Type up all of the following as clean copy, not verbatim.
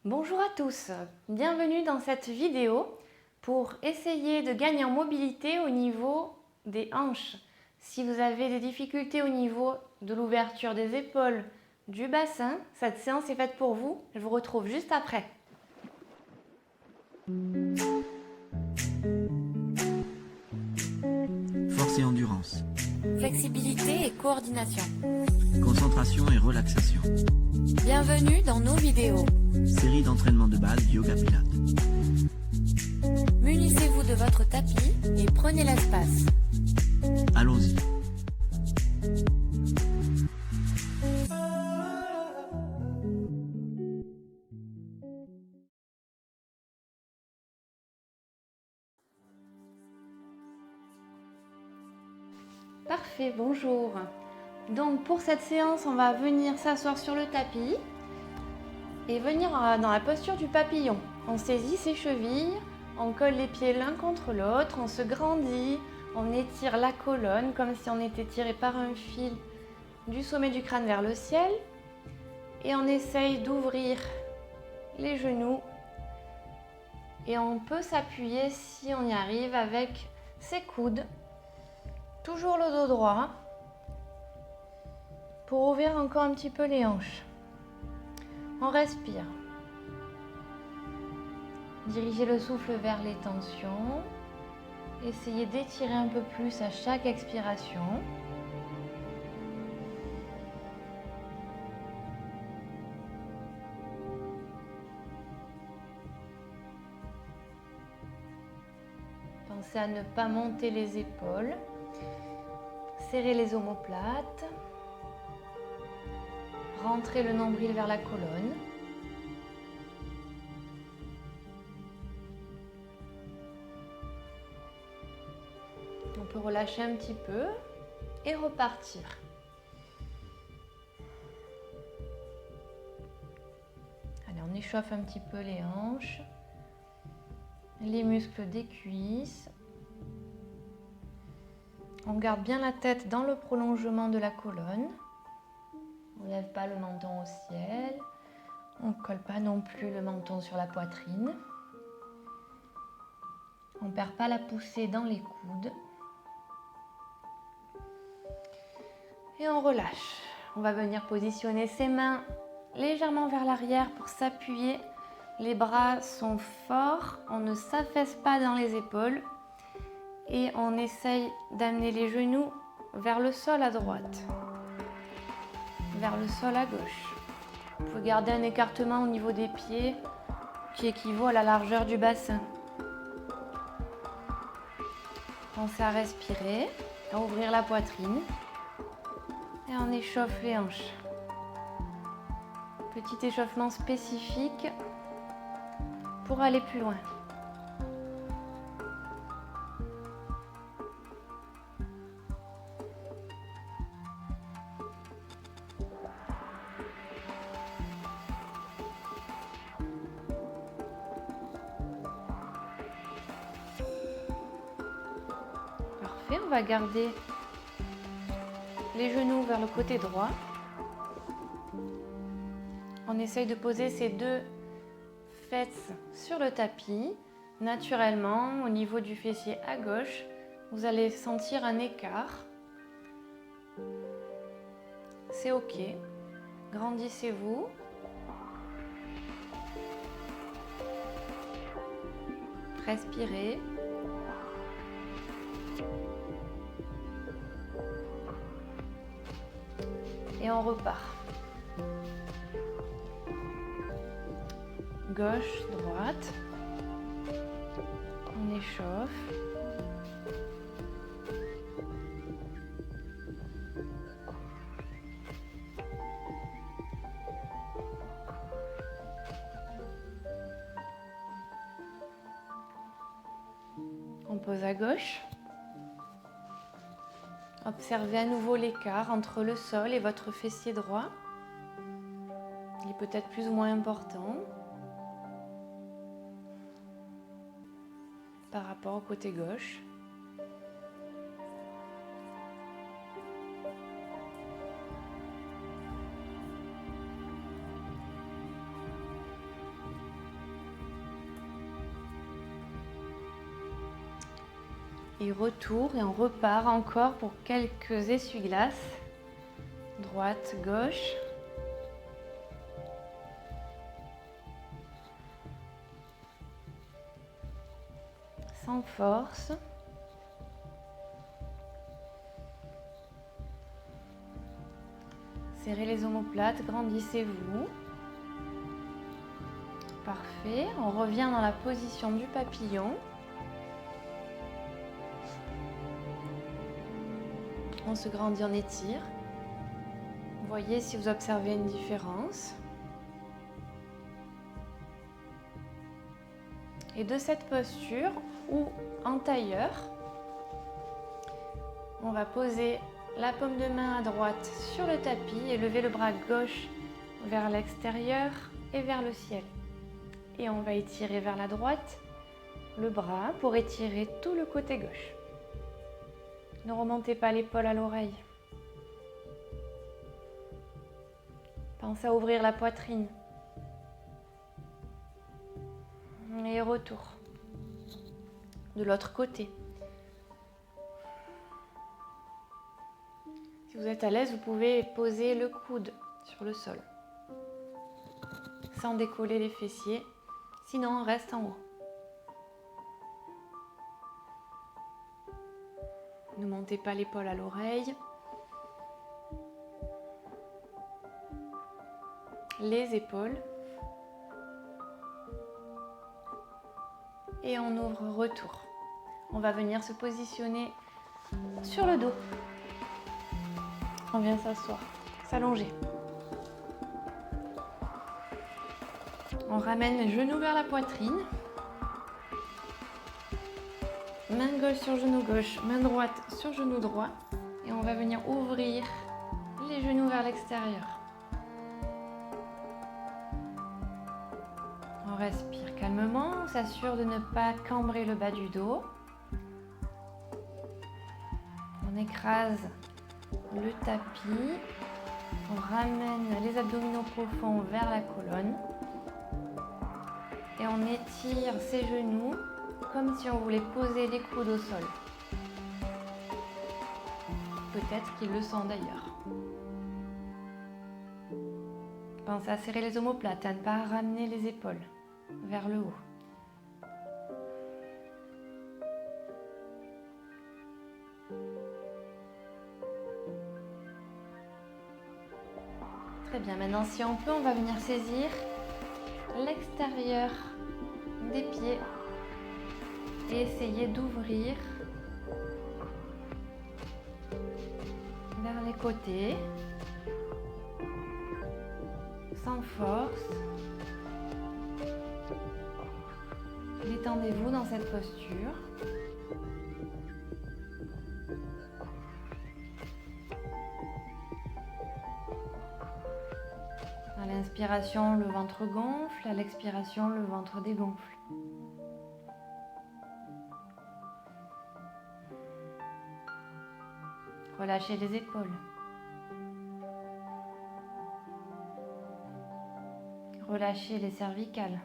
Bonjour à tous, bienvenue dans cette vidéo pour essayer de gagner en mobilité au niveau des hanches. Si vous avez des difficultés au niveau de l'ouverture des épaules, du bassin, cette séance est faite pour vous. Je vous retrouve juste après. Force et endurance. Flexibilité et coordination. Concentration et relaxation. Bienvenue dans nos vidéos. Série d'entraînement de base yoga pilates. Munissez-vous de votre tapis et prenez l'espace. Allons-y. Parfait, bonjour. Donc pour cette séance, on va venir s'asseoir sur le tapis et venir dans la posture du papillon. On saisit ses chevilles, on colle les pieds l'un contre l'autre, on se grandit, on étire la colonne comme si on était tiré par un fil du sommet du crâne vers le ciel. Et on essaye d'ouvrir les genoux. Et on peut s'appuyer si on y arrive avec ses coudes. Toujours le dos droit pour ouvrir encore un petit peu les hanches. On respire. Dirigez le souffle vers les tensions. Essayez d'étirer un peu plus à chaque expiration. Pensez à ne pas monter les épaules. Serrez les omoplates. Rentrez le nombril vers la colonne. On peut relâcher un petit peu et repartir. Allez, on échauffe un petit peu les hanches, les muscles des cuisses. On garde bien la tête dans le prolongement de la colonne. On ne lève pas le menton au ciel. On ne colle pas non plus le menton sur la poitrine. On ne perd pas la poussée dans les coudes. Et on relâche. On va venir positionner ses mains légèrement vers l'arrière pour s'appuyer. Les bras sont forts. On ne s'affaisse pas dans les épaules. Et on essaye d'amener les genoux vers le sol à droite. Vers le sol à gauche. Vous pouvez garder un écartement au niveau des pieds qui équivaut à la largeur du bassin. Pensez à respirer, à ouvrir la poitrine et on échauffe les hanches. Petit échauffement spécifique pour aller plus loin. Parfait, on va garder les genoux vers le côté droit. On essaye de poser ses deux fesses sur le tapis. Naturellement, au niveau du fessier à gauche, vous allez sentir un écart. C'est ok. Grandissez-vous. Respirez. Et on repart. Gauche, droite. On échauffe. On pose à gauche. Observez à nouveau l'écart entre le sol et votre fessier droit. Il est peut-être plus ou moins important par rapport au côté gauche. Et retour, et on repart encore pour quelques essuie-glaces. Droite, gauche. Sans force. Serrez les omoplates, grandissez-vous. Parfait. On revient dans la position du papillon. On se grandit, on étire. Voyez si vous observez une différence. Et de cette posture ou en tailleur, on va poser la paume de main à droite sur le tapis et lever le bras gauche vers l'extérieur et vers le ciel. Et on va étirer vers la droite le bras pour étirer tout le côté gauche. Ne remontez pas l'épaule à l'oreille. Pensez à ouvrir la poitrine. Et retour. De l'autre côté. Si vous êtes à l'aise, vous pouvez poser le coude sur le sol. Sans décoller les fessiers. Sinon, on reste en haut. Ne montez pas l'épaule à l'oreille. Les épaules. Et on ouvre, retour. On va venir se positionner sur le dos. On vient s'asseoir, s'allonger. On ramène les genoux vers la poitrine. Main gauche sur genou gauche, main droite sur genou droit. Et on va venir ouvrir les genoux vers l'extérieur. On respire calmement, on s'assure de ne pas cambrer le bas du dos. On écrase le tapis. On ramène les abdominaux profonds vers la colonne. Et on étire ses genoux comme si on voulait poser les coudes au sol. Peut-être qu'ils le sont d'ailleurs. Pensez à serrer les omoplates, à ne pas ramener les épaules vers le haut. Très bien, maintenant si on peut, on va venir saisir l'extérieur des pieds et essayer d'ouvrir vers les côtés, sans force. Détendez-vous dans cette posture. À l'inspiration, le ventre gonfle, à l'expiration, le ventre dégonfle. Relâchez les épaules. Relâchez les cervicales.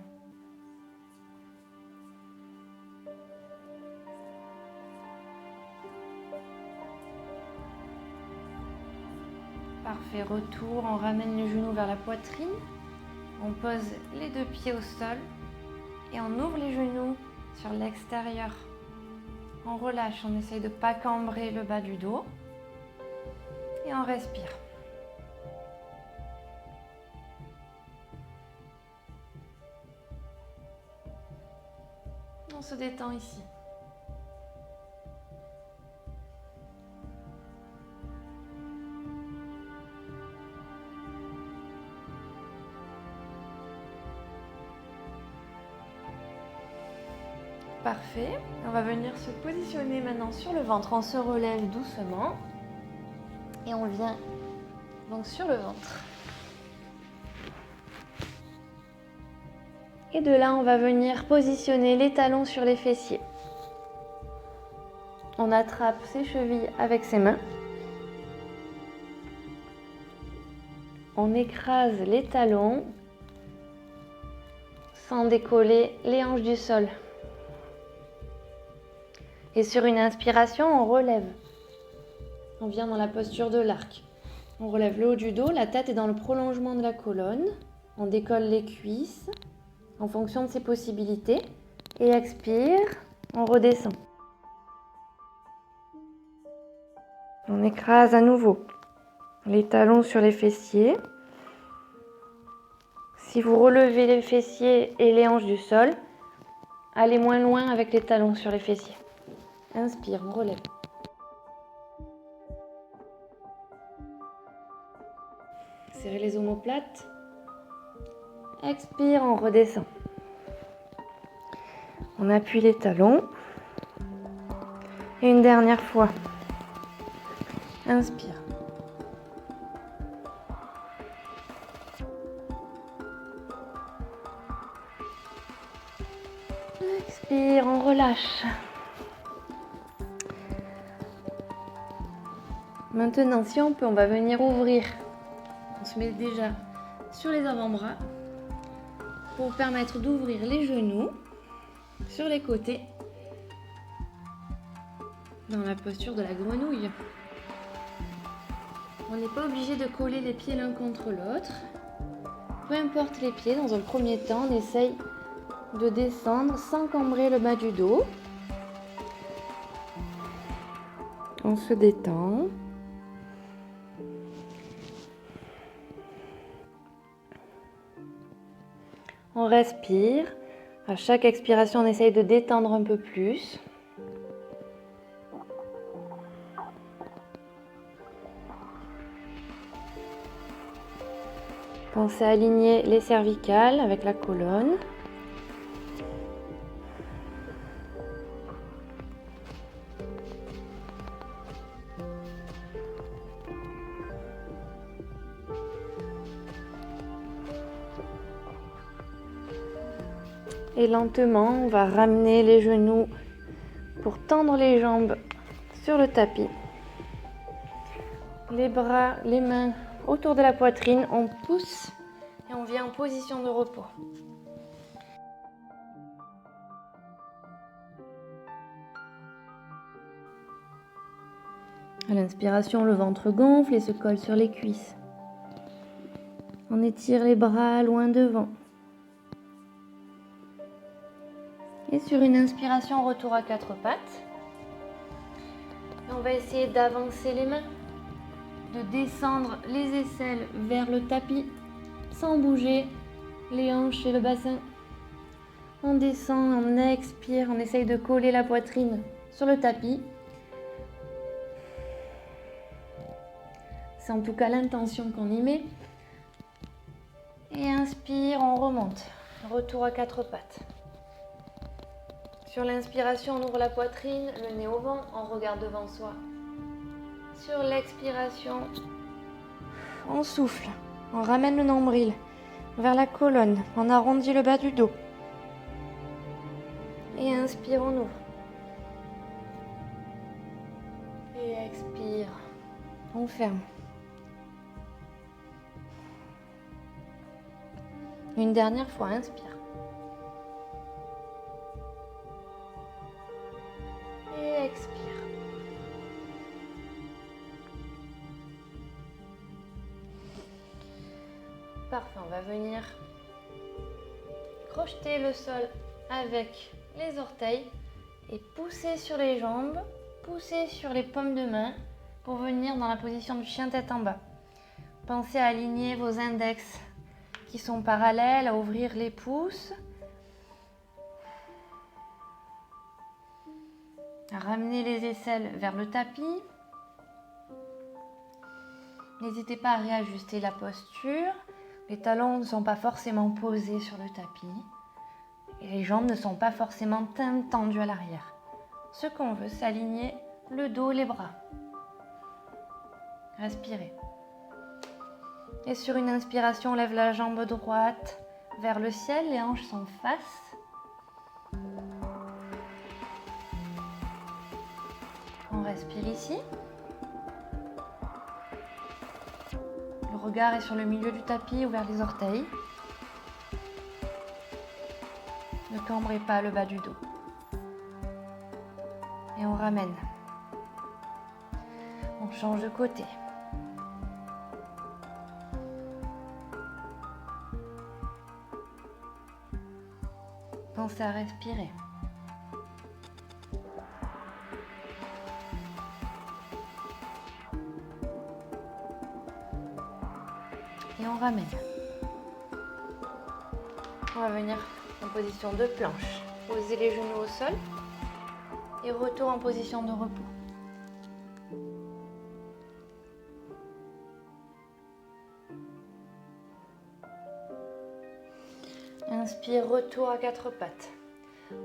Parfait, retour, on ramène les genoux vers la poitrine, on pose les deux pieds au sol et on ouvre les genoux sur l'extérieur. On relâche, on essaye de ne pas cambrer le bas du dos et on respire. On se détend ici. Parfait. On va venir se positionner maintenant sur le ventre. On se relève doucement et on vient donc sur le ventre. Et de là, on va venir positionner les talons sur les fessiers. On attrape ses chevilles avec ses mains. On écrase les talons sans décoller les hanches du sol. Et sur une inspiration, on relève. On vient dans la posture de l'arc. On relève le haut du dos, la tête est dans le prolongement de la colonne. On décolle les cuisses en fonction de ses possibilités. Et expire, on redescend. On écrase à nouveau les talons sur les fessiers. Si vous relevez les fessiers et les hanches du sol, allez moins loin avec les talons sur les fessiers. Inspire, on relève. Serrez les omoplates. Expire, on redescend. On appuie les talons. Et une dernière fois. Inspire. Expire, on relâche. Maintenant, si on peut, on va venir ouvrir. On se met déjà sur les avant-bras pour permettre d'ouvrir les genoux sur les côtés dans la posture de la grenouille. On n'est pas obligé de coller les pieds l'un contre l'autre. Peu importe les pieds, dans un premier temps, on essaye de descendre sans cambrer le bas du dos. On se détend. On respire. À chaque expiration, on essaye de détendre un peu plus. Pensez à aligner les cervicales avec la colonne. Et lentement, on va ramener les genoux pour tendre les jambes sur le tapis. Les bras, les mains autour de la poitrine, on pousse et on vient en position de repos. À l'inspiration, le ventre gonfle et se colle sur les cuisses. On étire les bras loin devant. Et sur une inspiration, retour à quatre pattes. Et on va essayer d'avancer les mains, de descendre les aisselles vers le tapis sans bouger les hanches et le bassin. On descend, on expire, on essaye de coller la poitrine sur le tapis. C'est en tout cas l'intention qu'on y met. Et inspire, on remonte. Retour à quatre pattes. Sur l'inspiration, on ouvre la poitrine, le nez au vent, on regarde devant soi. Sur l'expiration, on souffle, on ramène le nombril vers la colonne, on arrondit le bas du dos. Et inspire, on ouvre. Et expire, on ferme. Une dernière fois, inspire. Et expire. Parfait, on va venir crocheter le sol avec les orteils et pousser sur les jambes, pousser sur les paumes de main pour venir dans la position du chien tête en bas. Pensez à aligner vos index qui sont parallèles, à ouvrir les pouces, à ramener les aisselles vers le tapis. N'hésitez pas à réajuster la posture. Les talons ne sont pas forcément posés sur le tapis et les jambes ne sont pas forcément tendues à l'arrière. Ce qu'on veut, c'est aligner le dos, les bras. Respirez. Et sur une inspiration, on lève la jambe droite vers le ciel, les hanches sont face. On respire ici. Le regard est sur le milieu du tapis ou vers les orteils. Ne cambrez pas le bas du dos. Et Et on ramène. On change de côté. Pensez à respirer. Et on ramène. On va venir en position de planche. Posez les genoux au sol et retour en position de repos. Inspire, retour à quatre pattes.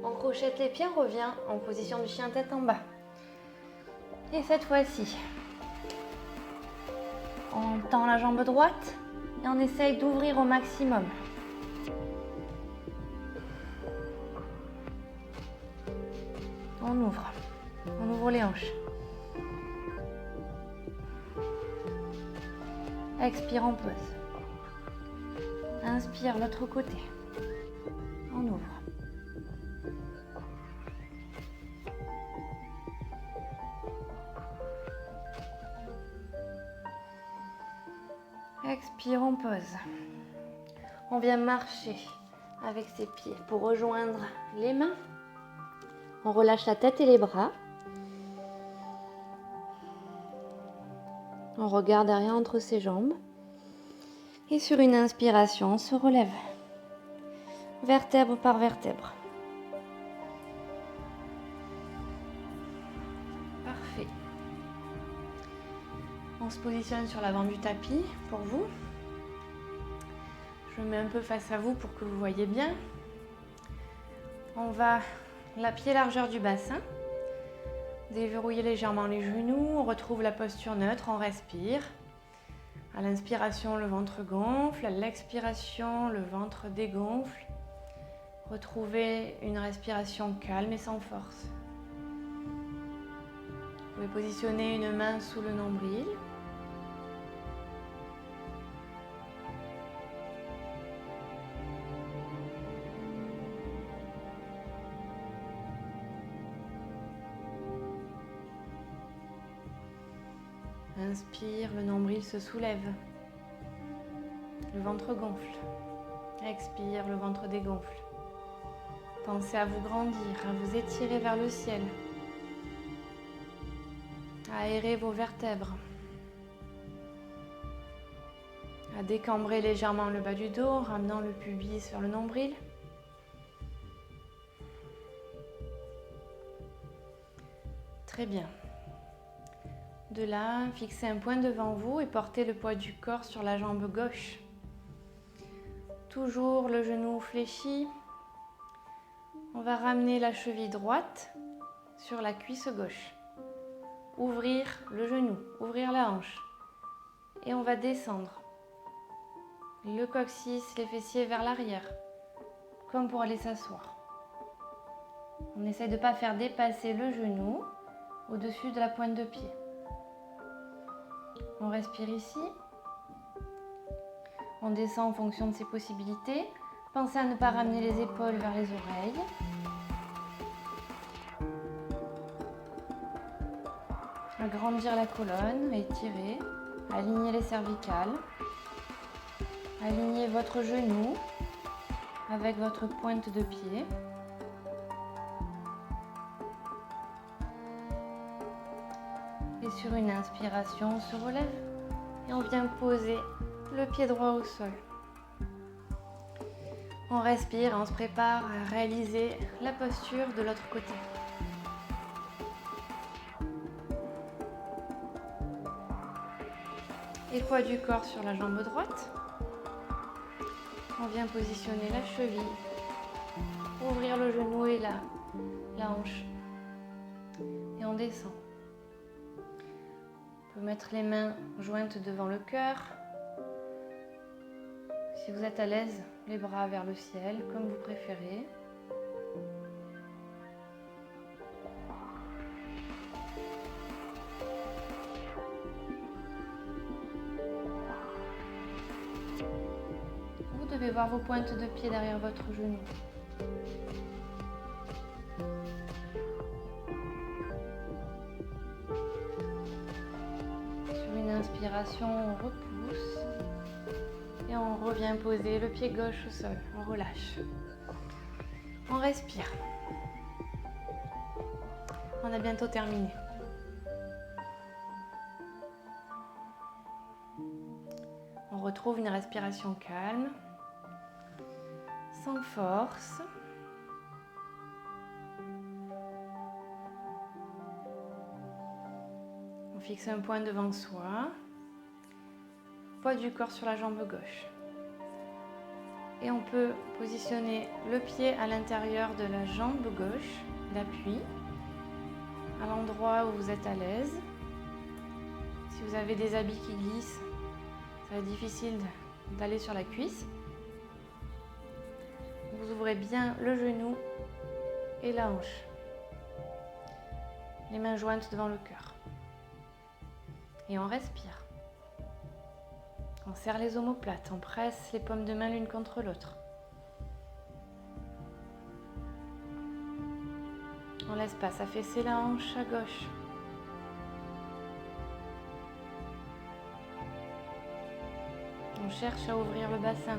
On crochette les pieds, on revient en position du chien tête en bas. Et cette fois-ci, on tend la jambe droite et on essaye d'ouvrir au maximum. On ouvre les hanches. Expire, on pose. Inspire, l'autre côté. On ouvre. Expire, on pose. On vient marcher avec ses pieds pour rejoindre les mains. On relâche la tête et les bras. On regarde derrière entre ses jambes. Et sur une inspiration, on se relève. Vertèbre par vertèbre. Parfait. On se positionne sur l'avant du tapis pour vous. Je me mets un peu face à vous pour que vous voyez bien. On va la pied largeur du bassin. Déverrouiller légèrement les genoux. On retrouve la posture neutre, on respire. À l'inspiration, le ventre gonfle. À l'expiration, le ventre dégonfle. Retrouvez une respiration calme et sans force. Vous pouvez positionner une main sous le nombril. Inspire, le nombril se soulève. Le ventre gonfle. Expire, le ventre dégonfle. Pensez à vous grandir, à vous étirer vers le ciel. À aérer vos vertèbres. À décambrer légèrement le bas du dos en ramenant le pubis vers le nombril. Très bien. De là, fixez un point devant vous et portez le poids du corps sur la jambe gauche. Toujours le genou fléchi. On va ramener la cheville droite sur la cuisse gauche. Ouvrir le genou, ouvrir la hanche. Et on va descendre. Le coccyx, les fessiers vers l'arrière, comme pour aller s'asseoir. On essaie de ne pas faire dépasser le genou au-dessus de la pointe de pied. On respire ici. On descend en fonction de ses possibilités. Pensez à ne pas ramener les épaules vers les oreilles. Agrandir la colonne, étirer. Aligner les cervicales. Alignez votre genou avec votre pointe de pied. Et sur une inspiration, on se relève et on vient poser le pied droit au sol. On respire et on se prépare à réaliser la posture de l'autre côté. Et poids du corps sur la jambe droite. On vient positionner la cheville, ouvrir le genou et la hanche. Et on descend. On peut mettre les mains jointes devant le cœur. Si vous êtes à l'aise, les bras vers le ciel, comme vous préférez. Vous devez voir vos pointes de pied derrière votre genou. expiration, on repousse. Et on revient poser le pied gauche au sol. On relâche. On respire. On a bientôt terminé. On retrouve une respiration calme, sans force. On fixe un point devant soi. Poids du corps sur la jambe gauche. Et on peut positionner le pied à l'intérieur de la jambe gauche d'appui, à l'endroit où vous êtes à l'aise. Si vous avez des habits qui glissent, ça va être difficile d'aller sur la cuisse. Vous ouvrez bien le genou et la hanche. Les mains jointes devant le cœur. Et on respire. On serre les omoplates, on presse les paumes de main l'une contre l'autre. On laisse pas s'affaisser la hanche à gauche. On cherche à ouvrir le bassin.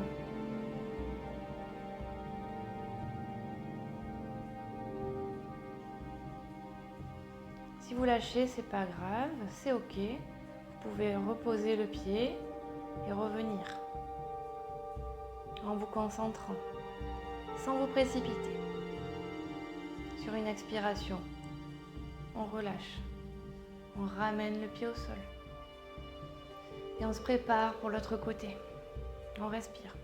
Si vous lâchez, c'est pas grave, c'est ok. Vous pouvez reposer le pied et revenir en vous concentrant, sans vous précipiter. Sur une expiration, on relâche, on ramène le pied au sol et on se prépare pour l'autre côté. On respire.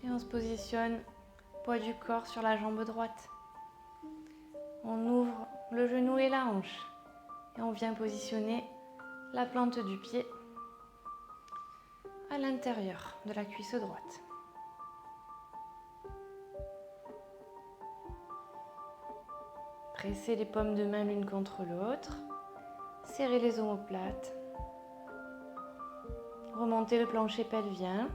Et on se positionne, poids du corps sur la jambe droite. On ouvre le genou et la hanche. Et on vient positionner la plante du pied à l'intérieur de la cuisse droite. Pressez les paumes de main l'une contre l'autre. Serrez les omoplates. Remontez le plancher pelvien.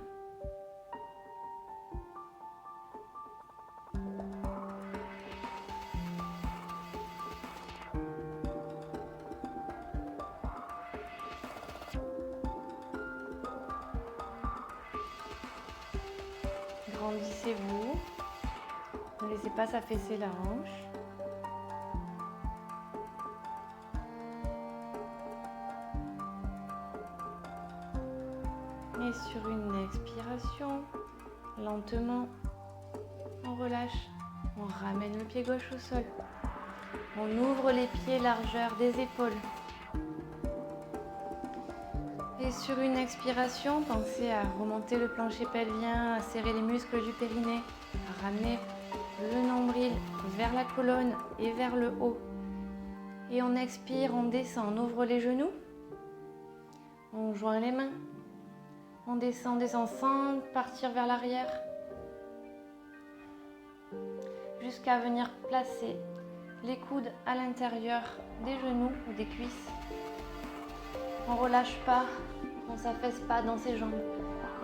Grandissez-vous, ne laissez pas s'affaisser la hanche. Et sur une expiration, lentement, on relâche, on ramène le pied gauche au sol. On ouvre les pieds largeur des épaules. Et sur une expiration, pensez à remonter le plancher pelvien, à serrer les muscles du périnée, à ramener le nombril vers la colonne et vers le haut. Et on expire, on descend, on ouvre les genoux, on joint les mains, on descend sans partir vers l'arrière, jusqu'à venir placer les coudes à l'intérieur des genoux ou des cuisses. On ne relâche pas, on ne s'affaisse pas dans ses jambes.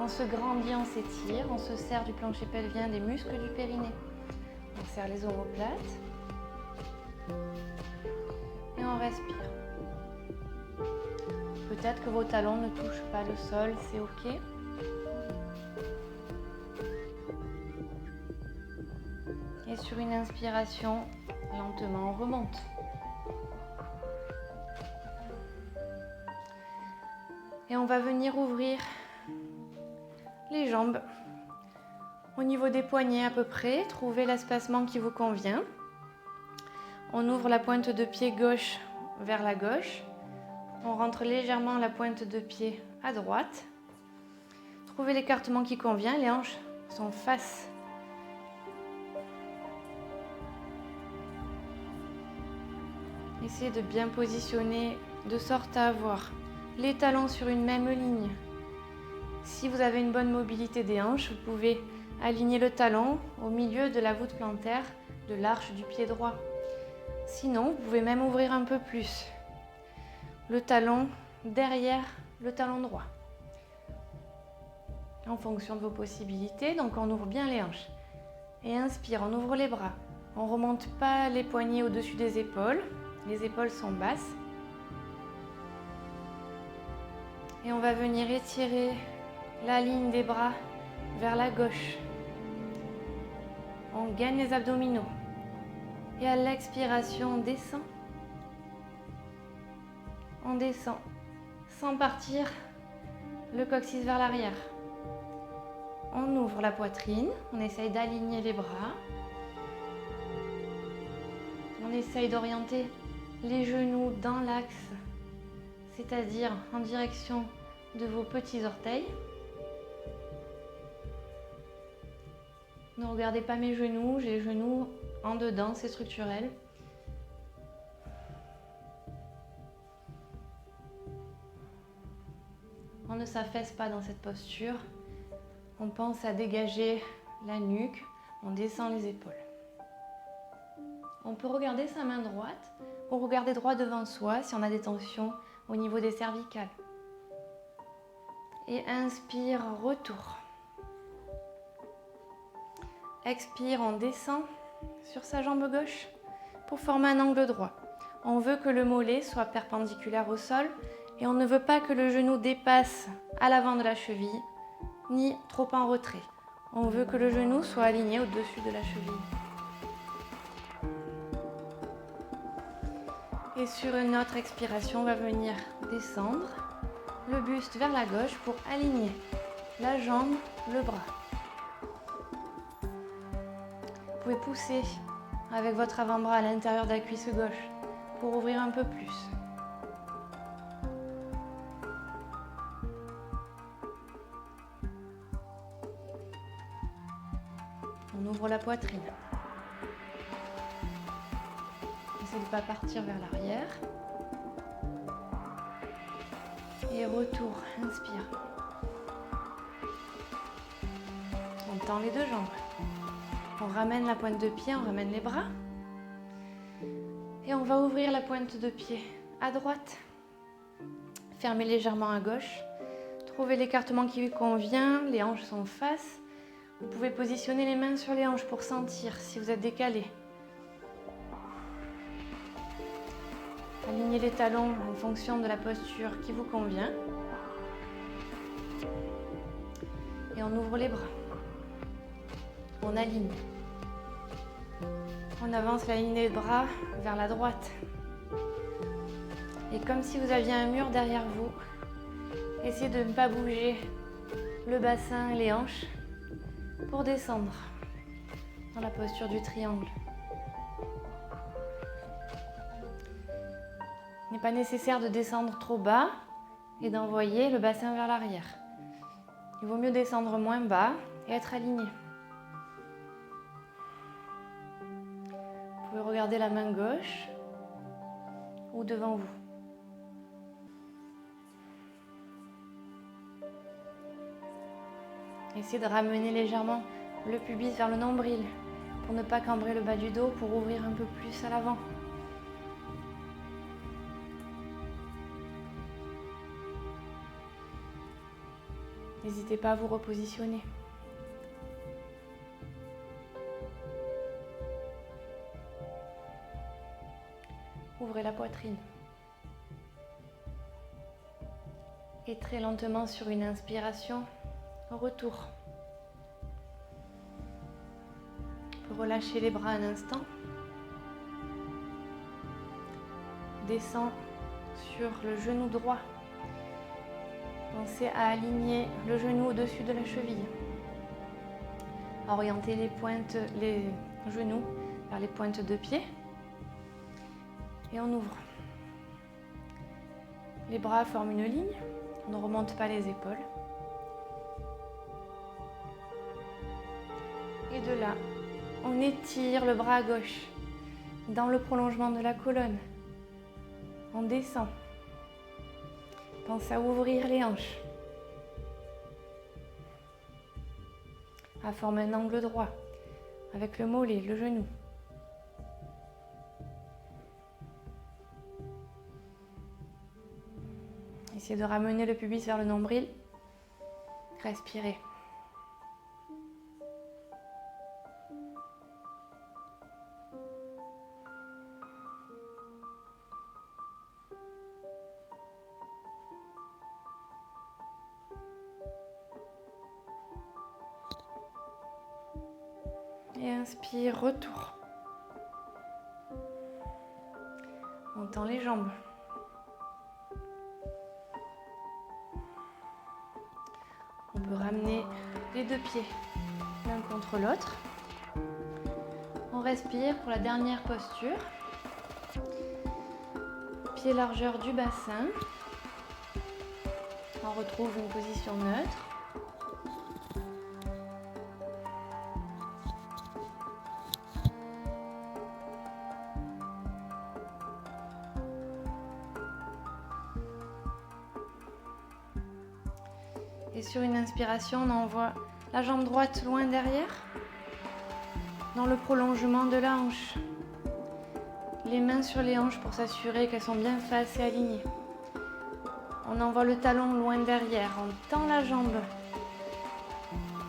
On se grandit, on s'étire, on se serre du plancher pelvien, des muscles du périnée. On serre les omoplates. Et on respire. Peut-être que vos talons ne touchent pas le sol, c'est ok. Et sur une inspiration, lentement, on remonte. Et on va venir ouvrir les jambes au niveau des poignets à peu près. Trouvez l'espacement qui vous convient. On ouvre la pointe de pied gauche vers la gauche. On rentre légèrement la pointe de pied à droite. Trouvez l'écartement qui convient. Les hanches sont face. Essayez de bien positionner de sorte à avoir les talons sur une même ligne. Si vous avez une bonne mobilité des hanches, vous pouvez aligner le talon au milieu de la voûte plantaire de l'arche du pied droit. Sinon, vous pouvez même ouvrir un peu plus le talon derrière le talon droit. en fonction de vos possibilités. Donc on ouvre bien les hanches. Et inspire, on ouvre les bras. On ne remonte pas les poignets au-dessus des épaules. Les épaules sont basses. Et on va venir étirer la ligne des bras vers la gauche. On gagne les abdominaux. Et à l'expiration, on descend. On descend sans partir le coccyx vers l'arrière. On ouvre la poitrine, on essaye d'aligner les bras. On essaye d'orienter les genoux dans l'axe, c'est-à-dire en direction de vos petits orteils. Ne regardez pas mes genoux, j'ai les genoux en dedans, c'est structurel. On ne s'affaisse pas dans cette posture. On pense à dégager la nuque, on descend les épaules. On peut regarder sa main droite ou regarder droit devant soi si on a des tensions au niveau des cervicales. Et inspire, retour. Expire, on descend sur sa jambe gauche pour former un angle droit. On veut que le mollet soit perpendiculaire au sol et on ne veut pas que le genou dépasse à l'avant de la cheville ni trop en retrait. On veut que le genou soit aligné au-dessus de la cheville. Et sur une autre expiration, on va venir descendre le buste vers la gauche pour aligner la jambe, le bras. Vous pouvez pousser avec votre avant-bras à l'intérieur de la cuisse gauche pour ouvrir un peu plus. On ouvre la poitrine. Essayez de ne pas partir vers l'arrière. Et retour, inspire. On tend les deux jambes. On ramène la pointe de pied, on ramène les bras. Et on va ouvrir la pointe de pied à droite. Fermez légèrement à gauche. Trouvez l'écartement qui lui convient. Les hanches sont face. Vous pouvez positionner les mains sur les hanches pour sentir si vous êtes décalé. Alignez les talons en fonction de la posture qui vous convient. Et on ouvre les bras. On aligne. On avance la ligne des bras vers la droite. Et comme si vous aviez un mur derrière vous, essayez de ne pas bouger le bassin et les hanches pour descendre dans la posture du triangle. Il n'est pas nécessaire de descendre trop bas et d'envoyer le bassin vers l'arrière. Il vaut mieux descendre moins bas et être aligné. Vous pouvez regarder la main gauche ou devant vous. Essayez de ramener légèrement le pubis vers le nombril pour ne pas cambrer le bas du dos, pour ouvrir un peu plus à l'avant. N'hésitez pas à vous repositionner. Ouvrez la poitrine. Et très lentement sur une inspiration, retour. Vous pouvez relâcher les bras un instant. Descend sur le genou droit. Pensez à aligner le genou au-dessus de la cheville. Orientez les genoux vers les pointes de pied. Et on ouvre. Les bras forment une ligne. On ne remonte pas les épaules. Et de là, on étire le bras à gauche dans le prolongement de la colonne. On descend. Pense à ouvrir les hanches. À former un angle droit avec le mollet, le genou. Essayez de ramener le pubis vers le nombril. Respirez. Et inspire, retour. On tend les jambes. On peut ramener les deux pieds l'un contre l'autre. On respire pour la dernière posture. Pied largeur du bassin. On retrouve une position neutre. Et sur une inspiration, on envoie la jambe droite loin derrière, dans le prolongement de la hanche. Les mains sur les hanches pour s'assurer qu'elles sont bien face et alignées. On envoie le talon loin derrière, on tend la jambe.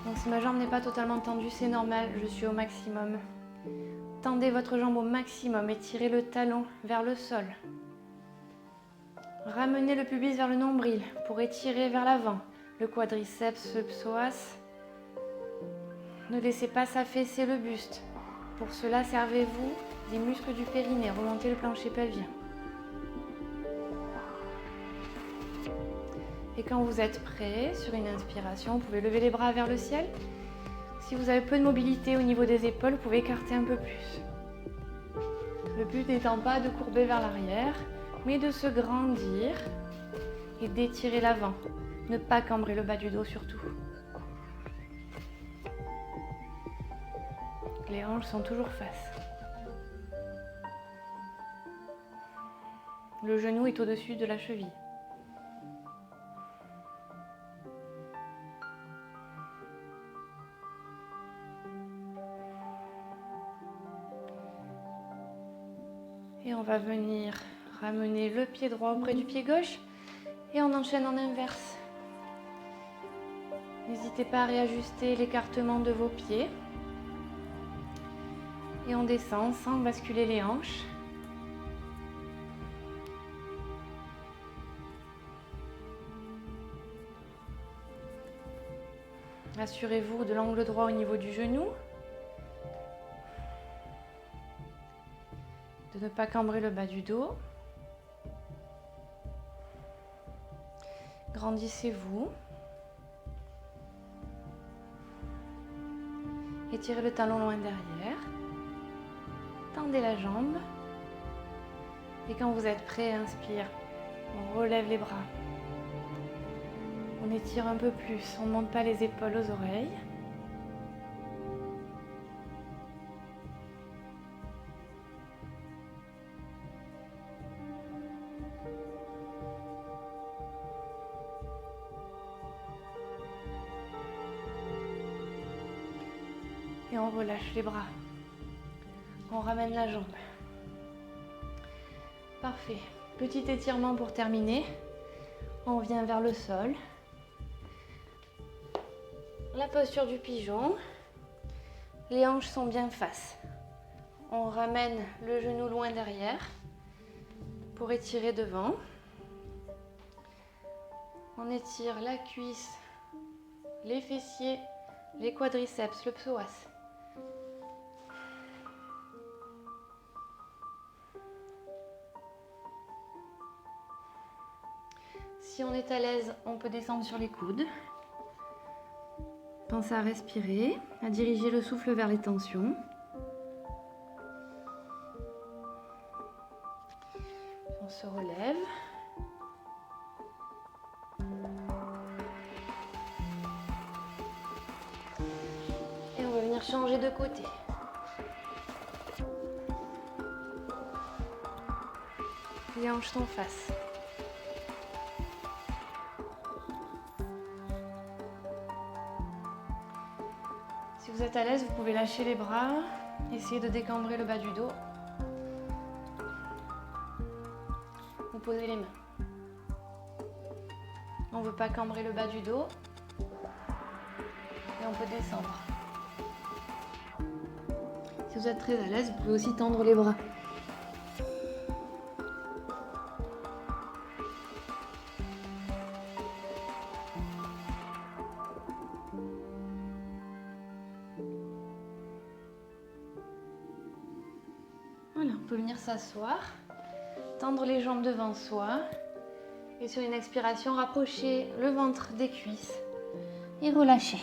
Donc si ma jambe n'est pas totalement tendue, c'est normal, je suis au maximum. Tendez votre jambe au maximum et tirez le talon vers le sol. Ramenez le pubis vers le nombril pour étirer vers l'avant. Le quadriceps, le psoas. Ne laissez pas s'affaisser le buste. Pour cela, servez-vous des muscles du périnée. Remontez le plancher pelvien. Et quand vous êtes prêt, sur une inspiration, vous pouvez lever les bras vers le ciel. Si vous avez peu de mobilité au niveau des épaules, vous pouvez écarter un peu plus. Le but n'étant pas de courber vers l'arrière, mais de se grandir et d'étirer l'avant. Ne pas cambrer le bas du dos surtout. Les hanches sont toujours face. Le genou est au-dessus de la cheville. Et on va venir ramener le pied droit auprès du pied gauche et on enchaîne en inverse. N'hésitez pas à réajuster l'écartement de vos pieds. Et on descend sans basculer les hanches. Assurez-vous de l'angle droit au niveau du genou. De ne pas cambrer le bas du dos. Grandissez-vous. Étirez le talon loin derrière. Tendez la jambe. Et quand vous êtes prêt, inspire. On relève les bras. On étire un peu plus. On ne monte pas les épaules aux oreilles. Et on relâche les bras. On ramène la jambe. Parfait. Petit étirement pour terminer. On vient vers le sol. La posture du pigeon. Les hanches sont bien face. On ramène le genou loin derrière pour étirer devant. On étire la cuisse, les fessiers, les quadriceps, le psoas. Si on est à l'aise, on peut descendre sur les coudes. Pensez à respirer, à diriger le souffle vers les tensions. On se relève. Et on va venir changer de côté. Les hanches sont face. Si vous êtes à l'aise, vous pouvez lâcher les bras, essayer de décambrer le bas du dos. Vous posez les mains. On ne veut pas cambrer le bas du dos. Et on peut descendre. Si vous êtes très à l'aise, vous pouvez aussi tendre les bras. venir s'asseoir, tendre les jambes devant soi et sur une expiration, rapprocher le ventre des cuisses et relâcher.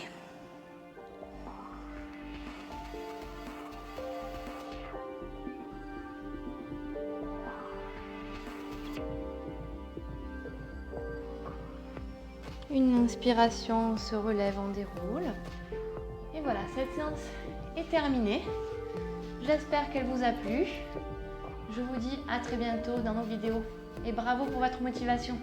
Une inspiration, on se relève, on déroule. Et voilà, cette séance est terminée. J'espère qu'elle vous a plu. Je vous dis à très bientôt dans nos vidéos. Et bravo pour votre motivation.